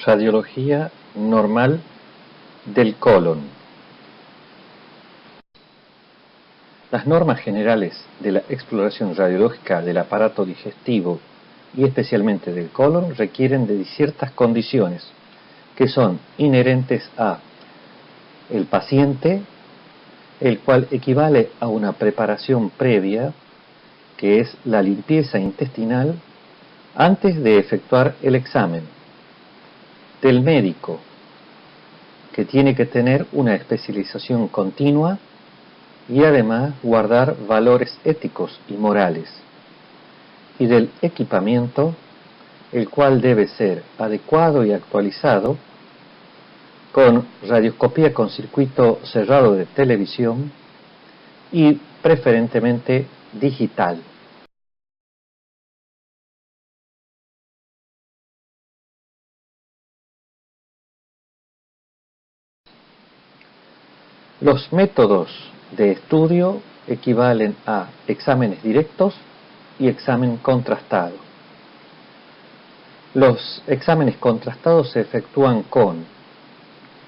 Radiología normal del colon. Las normas generales de la exploración radiológica del aparato digestivo y especialmente del colon requieren de ciertas condiciones que son inherentes a el paciente, el cual equivale a una preparación previa, que es la limpieza intestinal, antes de efectuar el examen, del médico, que tiene que tener una especialización continua y además guardar valores éticos y morales, y del equipamiento, el cual debe ser adecuado y actualizado, con radioscopía con circuito cerrado de televisión y preferentemente digital. Los métodos de estudio equivalen a exámenes directos y examen contrastado. Los exámenes contrastados se efectúan con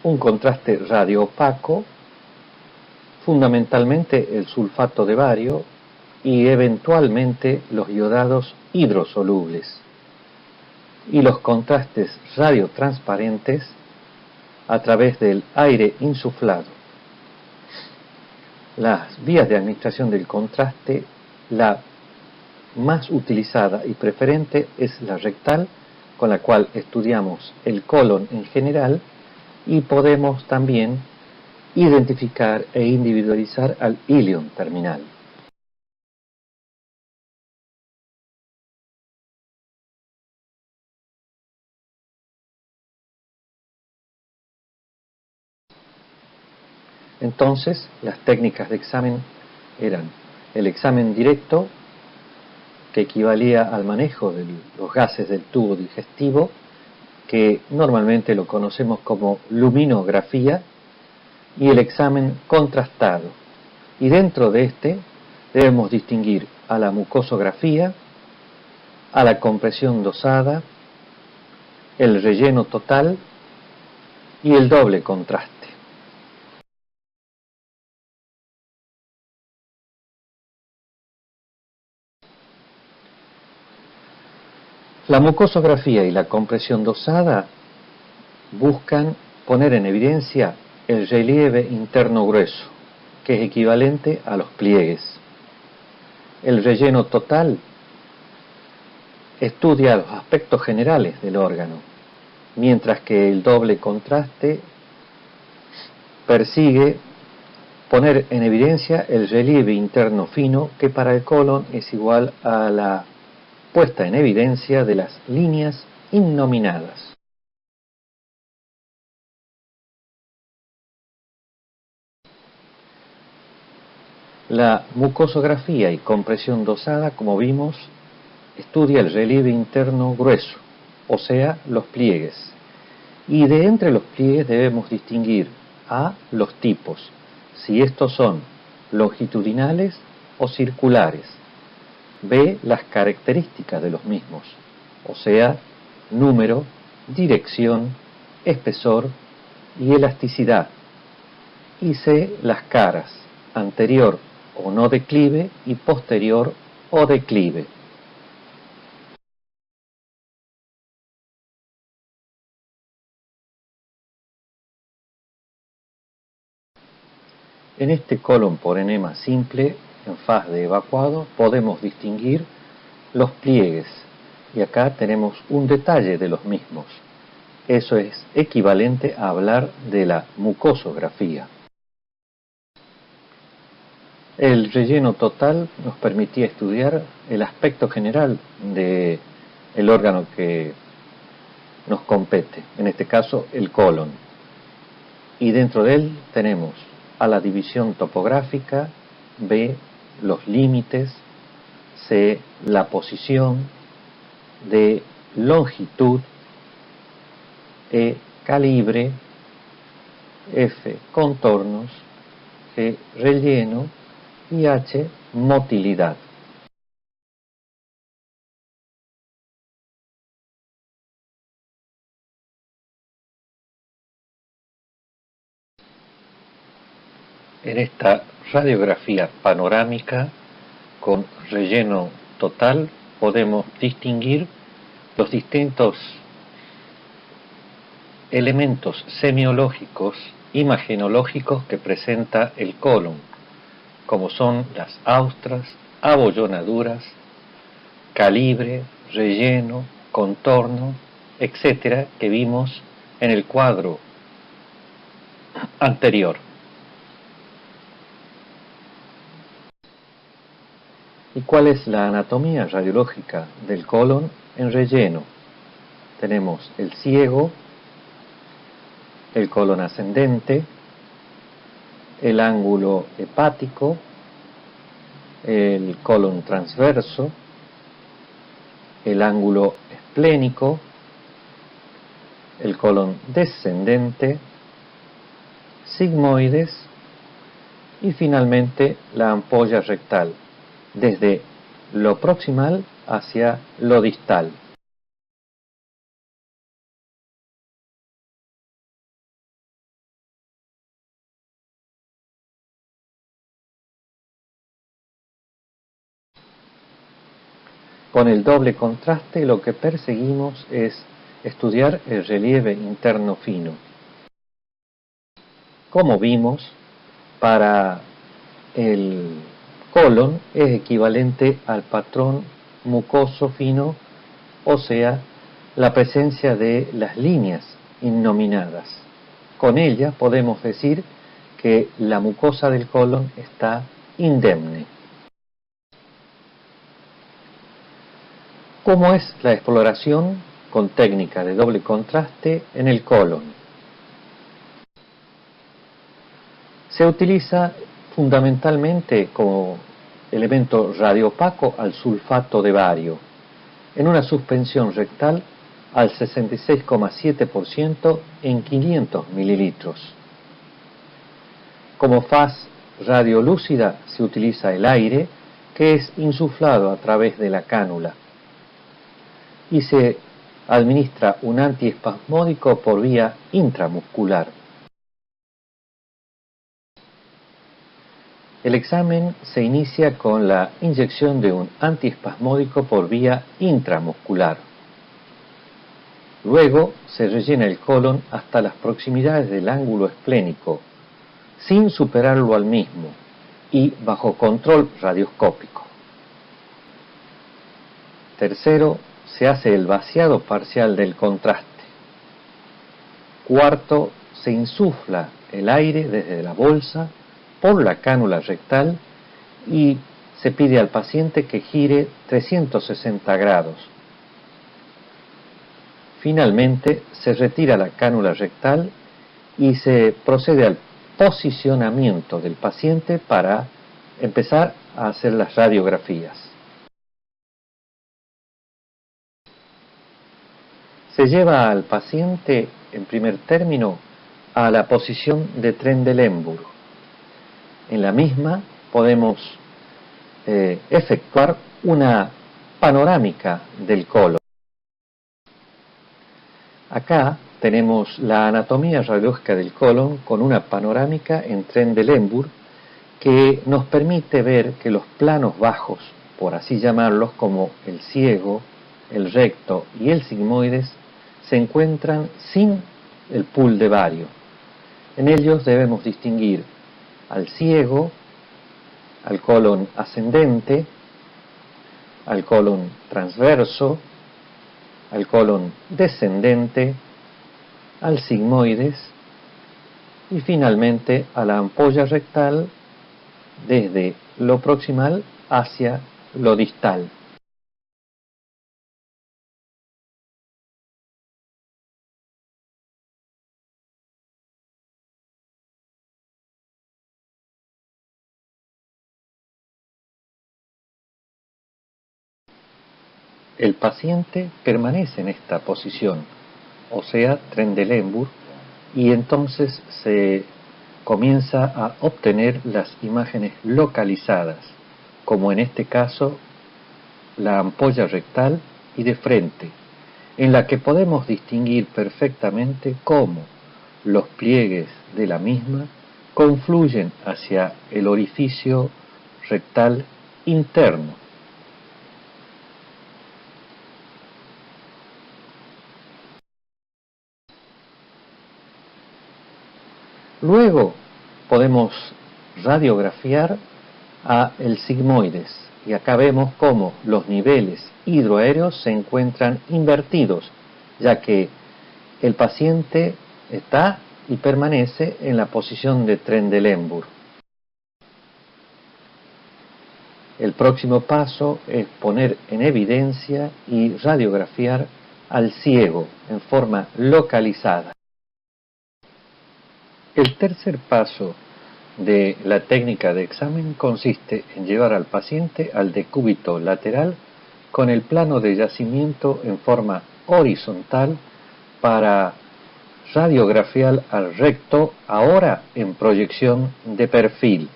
un contraste radioopaco, fundamentalmente el sulfato de bario y eventualmente los iodados hidrosolubles, y los contrastes radiotransparentes a través del aire insuflado. Las vías de administración del contraste, la más utilizada y preferente es la rectal, con la cual estudiamos el colon en general y podemos también identificar e individualizar al ilion terminal. Entonces, las técnicas de examen eran el examen directo, que equivalía al manejo de los gases del tubo digestivo, que normalmente lo conocemos como luminografía, y el examen contrastado. Y dentro de este debemos distinguir a la mucosografía, a la compresión dosada, el relleno total y el doble contraste. La mucosografía y la compresión dosada buscan poner en evidencia el relieve interno grueso, que es equivalente a los pliegues. El relleno total estudia los aspectos generales del órgano, mientras que el doble contraste persigue poner en evidencia el relieve interno fino, que para el colon es igual a la puesta en evidencia de las líneas innominadas. La mucosografía y compresión dosada, como vimos, estudia el relieve interno grueso, o sea, los pliegues. Y de entre los pliegues debemos distinguir a los tipos, si estos son longitudinales o circulares. B, las características de los mismos, o sea, número, dirección, espesor y elasticidad. Y C, las caras, anterior o no declive y posterior o declive. En este colon por enema simple, en faz de evacuado, podemos distinguir los pliegues, y acá tenemos un detalle de los mismos. Eso es equivalente a hablar de la mucosografía. El relleno total nos permitía estudiar el aspecto general del órgano que nos compete, en este caso el colon. Y dentro de él tenemos a la división topográfica, B, los límites, C, la posición, D, longitud, E, calibre, F, contornos, G, relleno y H, motilidad. En esta radiografía panorámica con relleno total podemos distinguir los distintos elementos semiológicos, imagenológicos que presenta el colon, como son las austras, abollonaduras, calibre, relleno, contorno, etcétera, que vimos en el cuadro anterior. ¿Y cuál es la anatomía radiológica del colon en relleno? Tenemos el ciego, el colon ascendente, el ángulo hepático, el colon transverso, el ángulo esplénico, el colon descendente, sigmoides y finalmente la ampolla rectal, desde lo proximal hacia lo distal. Con el doble contraste lo que perseguimos es estudiar el relieve interno fino. Como vimos, para el colon es equivalente al patrón mucoso fino, o sea, la presencia de las líneas innominadas. Con ella podemos decir que la mucosa del colon está indemne. ¿Cómo es la exploración con técnica de doble contraste en el colon? Se utiliza fundamentalmente como elemento radiopaco al sulfato de bario, en una suspensión rectal al 66,7% en 500 mililitros. Como faz radiolúcida se utiliza el aire, que es insuflado a través de la cánula, y se administra un antiespasmódico por vía intramuscular. El examen se inicia con la inyección de un antiespasmódico por vía intramuscular. Luego se rellena el colon hasta las proximidades del ángulo esplénico, sin superarlo al mismo y bajo control radioscópico. Tercero, se hace el vaciado parcial del contraste. Cuarto, se insufla el aire desde la bolsa por la cánula rectal y se pide al paciente que gire 360 grados. Finalmente, se retira la cánula rectal y se procede al posicionamiento del paciente para empezar a hacer las radiografías. Se lleva al paciente, en primer término, a la posición de Trendelenburg. En la misma podemos efectuar una panorámica del colon. Acá tenemos la anatomía radiológica del colon con una panorámica en Trendelenburg que nos permite ver que los planos bajos, por así llamarlos, como el ciego, el recto y el sigmoides, se encuentran sin el pool de bario. En ellos debemos distinguir al ciego, al colon ascendente, al colon transverso, al colon descendente, al sigmoides y finalmente a la ampolla rectal desde lo proximal hacia lo distal. El paciente permanece en esta posición, o sea, Trendelenburg, y entonces se comienza a obtener las imágenes localizadas, como en este caso la ampolla rectal y de frente, en la que podemos distinguir perfectamente cómo los pliegues de la misma confluyen hacia el orificio rectal interno. Luego podemos radiografiar a el sigmoides y acá vemos cómo los niveles hidroaéreos se encuentran invertidos, ya que el paciente está y permanece en la posición de Trendelenburg. El próximo paso es poner en evidencia y radiografiar al ciego en forma localizada. El tercer paso de la técnica de examen consiste en llevar al paciente al decúbito lateral con el plano de yacimiento en forma horizontal para radiografiar al recto, ahora en proyección de perfil.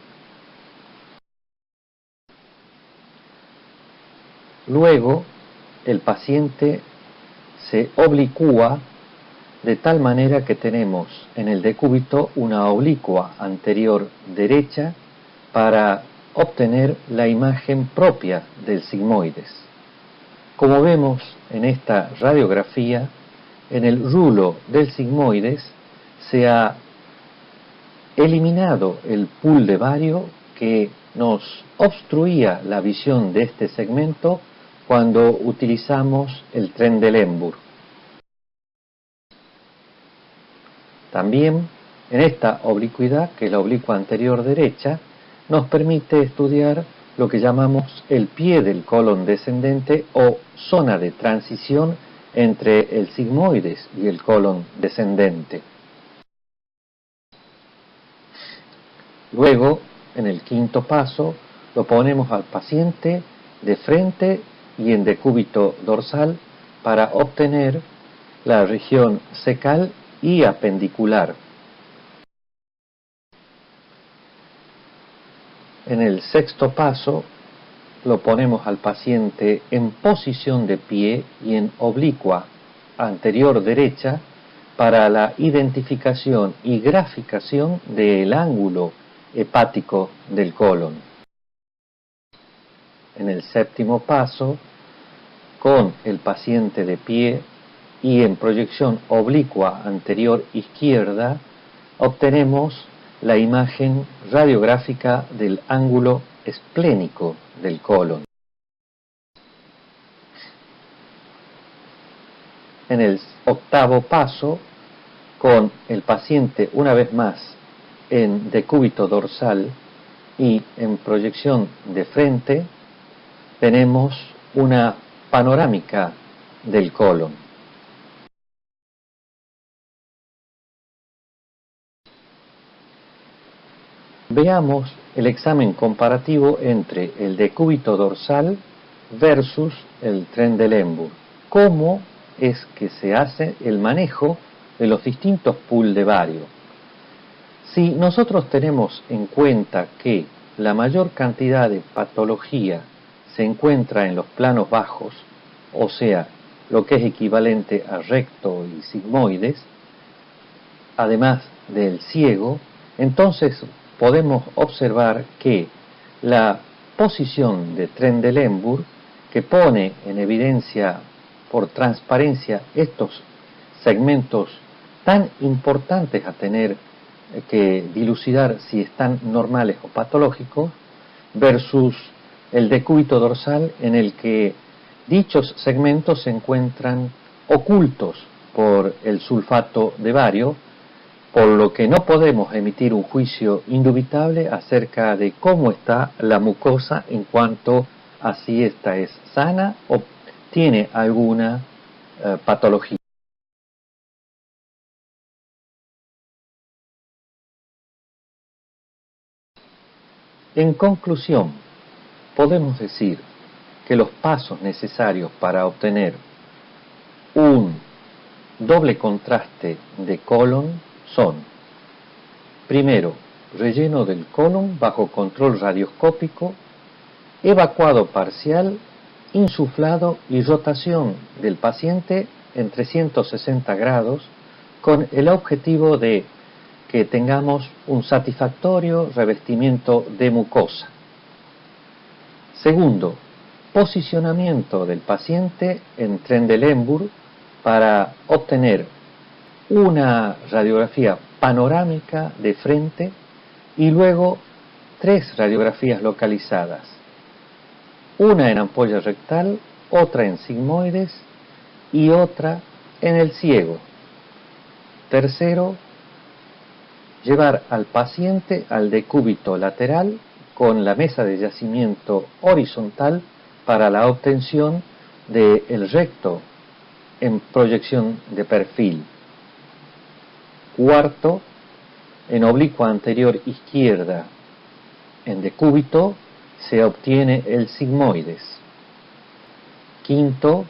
Luego, el paciente se oblicúa de tal manera que tenemos en el decúbito una oblicua anterior derecha para obtener la imagen propia del sigmoides. Como vemos en esta radiografía, en el rulo del sigmoides se ha eliminado el pool de bario que nos obstruía la visión de este segmento cuando utilizamos el Trendelenburg. También en esta oblicuidad, que es la oblicua anterior derecha, nos permite estudiar lo que llamamos el pie del colon descendente o zona de transición entre el sigmoides y el colon descendente. Luego, en el quinto paso, lo ponemos al paciente de frente y en decúbito dorsal para obtener la región cecal y apendicular. En el sexto paso lo ponemos al paciente en posición de pie y en oblicua anterior derecha para la identificación y graficación del ángulo hepático del colon. En el séptimo paso, con el paciente de pie y en proyección oblicua anterior izquierda, obtenemos la imagen radiográfica del ángulo esplénico del colon. En el octavo paso, con el paciente una vez más en decúbito dorsal y en proyección de frente, tenemos una panorámica del colon. Veamos el examen comparativo entre el decúbito dorsal versus el Trendelenburg. ¿Cómo es que se hace el manejo de los distintos pools de bario? Si nosotros tenemos en cuenta que la mayor cantidad de patología se encuentra en los planos bajos, o sea, lo que es equivalente a recto y sigmoides, además del ciego, entonces podemos observar que la posición de Trendelenburg, que pone en evidencia por transparencia estos segmentos tan importantes a tener que dilucidar si están normales o patológicos, versus el decúbito dorsal en el que dichos segmentos se encuentran ocultos por el sulfato de bario, por lo que no podemos emitir un juicio indubitable acerca de cómo está la mucosa en cuanto a si esta es sana o tiene alguna patología. En conclusión, podemos decir que los pasos necesarios para obtener un doble contraste de colon son: primero, relleno del colon bajo control radioscópico, evacuado parcial, insuflado y rotación del paciente en 360 grados con el objetivo de que tengamos un satisfactorio revestimiento de mucosa. Segundo, posicionamiento del paciente en Trendelenburg para obtener una radiografía panorámica de frente y luego 3 radiografías localizadas, una en ampolla rectal, otra en sigmoides y otra en el ciego. Tercero, llevar al paciente al decúbito lateral con la mesa de yacimiento horizontal para la obtención del recto en proyección de perfil. Cuarto, en oblicua anterior izquierda en decúbito se obtiene el sigmoides. Quinto,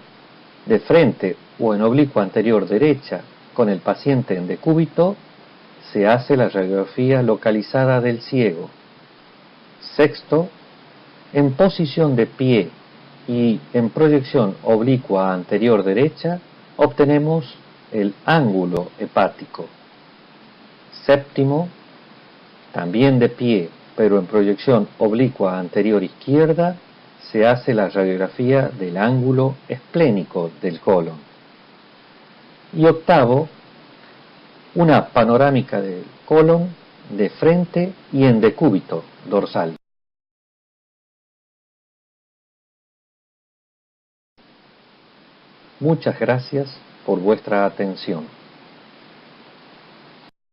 de frente o en oblicua anterior derecha con el paciente en decúbito se hace la radiografía localizada del ciego. Sexto, en posición de pie y en proyección oblicua anterior derecha obtenemos el ángulo hepático. Séptimo, también de pie, pero en proyección oblicua anterior izquierda, se hace la radiografía del ángulo esplénico del colon. Y octavo, una panorámica del colon de frente y en decúbito dorsal. Muchas gracias por vuestra atención.